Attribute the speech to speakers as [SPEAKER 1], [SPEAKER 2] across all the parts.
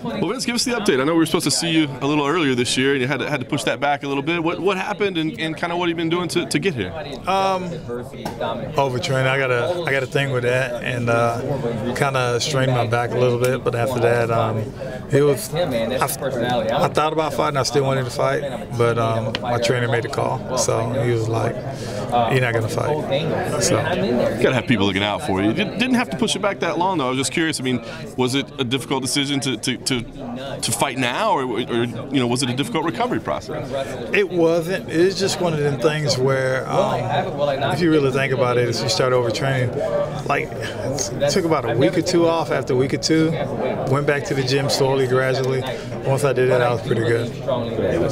[SPEAKER 1] Well, Vince, give us the update. I know we were supposed to see you a little earlier this year, and you had to push that back a little bit. What happened, and kind of what have you been doing to get here?
[SPEAKER 2] Overtraining. I got a thing with that, and kind of strained my back a little bit. But after that, it was. I thought about fighting. I still wanted to fight, but my trainer made the call, so he was like, "You're not gonna fight." So
[SPEAKER 1] you gotta have people looking out for you. You didn't have to push it back that long, though. I was just curious. I mean, was it a difficult decision to fight now, or was it a difficult recovery process?
[SPEAKER 2] It wasn't. It's just one of them things where, if you really think about it, as you start overtraining, like it took about a week or two off. After a week or two, went back to the gym slowly, gradually. Once I did that, I was pretty good.
[SPEAKER 1] Give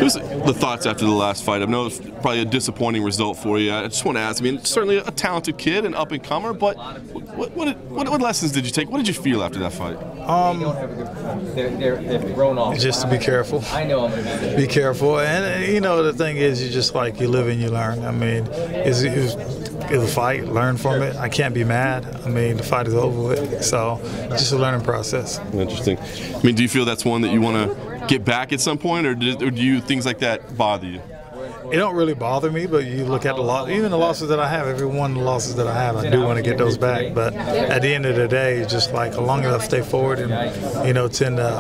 [SPEAKER 1] us the thoughts after the last fight. I know it's probably a disappointing result for you. I just want to ask. I mean, certainly a talented kid, an up and comer, but what lessons did you take? What did you feel after that fight?
[SPEAKER 2] Just to be careful. Be careful, and the thing is, you live and you learn. I mean, it's a fight. Learn from it. I can't be mad. I mean, the fight is over with, so just a learning process.
[SPEAKER 1] Interesting. I mean, do you feel that's one that you want to get back at some point, or do you things like that bother you?
[SPEAKER 2] It don't really bother me, but you look at even the losses that I have, every one of the losses that I have, I do want to get those back. But at the end of the day, it's just like, as long as I stay forward and, tend to,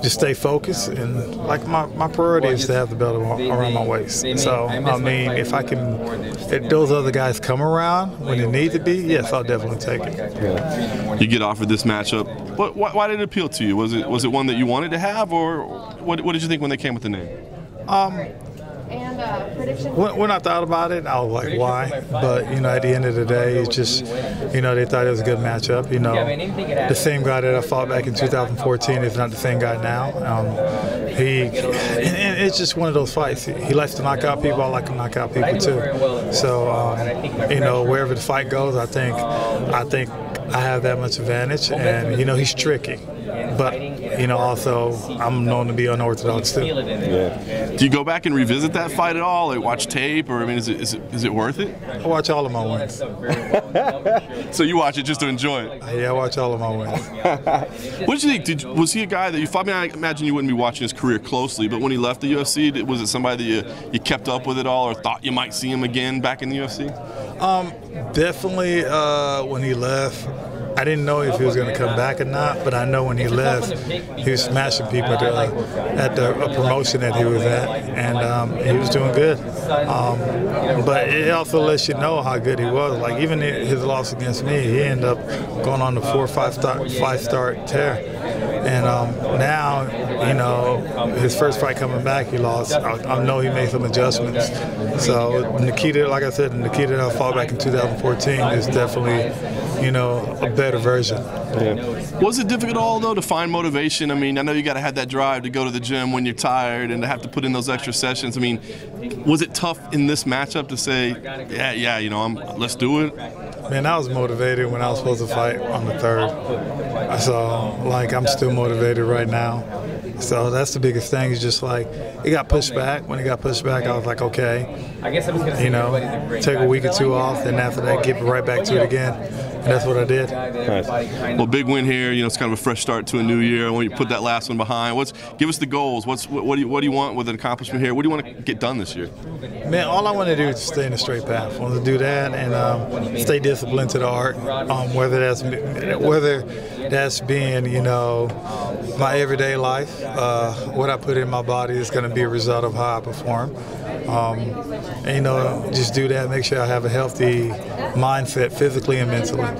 [SPEAKER 2] just stay focused. And like my priority is to have the belt around my waist. So, I mean, if those other guys come around when they need to be, yes, I'll definitely take it.
[SPEAKER 1] Yeah. You get offered this matchup. Why did it appeal to you? Was it one that you wanted to have, or what did you think when they came with the name?
[SPEAKER 2] When I thought about it, I was like, why? But, at the end of the day, it's just, they thought it was a good matchup. The same guy that I fought back in 2014 is not the same guy now. And it's just one of those fights. He likes to knock out people. I like to knock out people too. So, wherever the fight goes, I think I have that much advantage. And, he's tricky. But, also, I'm known to be unorthodox too.
[SPEAKER 1] Yeah. Do you go back and revisit that fight at all? Like watch tape, or I mean, is it worth it?
[SPEAKER 2] I watch all of my wins.
[SPEAKER 1] So you watch it just to enjoy it?
[SPEAKER 2] Yeah, I watch all of my wins.
[SPEAKER 1] What did you think? Was he a guy that you fought? I mean, I imagine you wouldn't be watching his career closely, but when he left the UFC, was it somebody that you kept up with it all, or thought you might see him again back in the UFC?
[SPEAKER 2] Definitely when he left. I didn't know if he was going to come back or not, but I know when he left, he was smashing people at the promotion that he was at, and he was doing good. But it also lets you know how good he was. Like, even his loss against me, he ended up going on the 4 or 5 star tear. And now, his first fight coming back, he lost. I know he made some adjustments. So Nikita, like I said, the Nikita that I fought back in 2014 is definitely, a better version.
[SPEAKER 1] Yeah. Was it difficult at all, though, to find motivation? I mean, I know you got to have that drive to go to the gym when you're tired and to have to put in those extra sessions. I mean, was it tough in this matchup to say, let's do it?
[SPEAKER 2] Man, I was motivated when I was supposed to fight on the 3rd. So, I'm still motivated right now. So that's the biggest thing, is just like, it got pushed back. When it got pushed back, I was like, okay, take a week or two off, and after that, get right back to it again. And that's what I did.
[SPEAKER 1] Nice. Well, big win here. It's kind of a fresh start to a new year. When you put that last one behind, give us the goals. What do you want with an accomplishment here? What do you want to get done this year?
[SPEAKER 2] Man, all I want to do is stay in a straight path. I want to do that and stay disciplined to the art. Whether that's being, my everyday life, what I put in my body is going to be a result of how I perform. And, just do that. Make sure I have a healthy mindset, physically and mentally.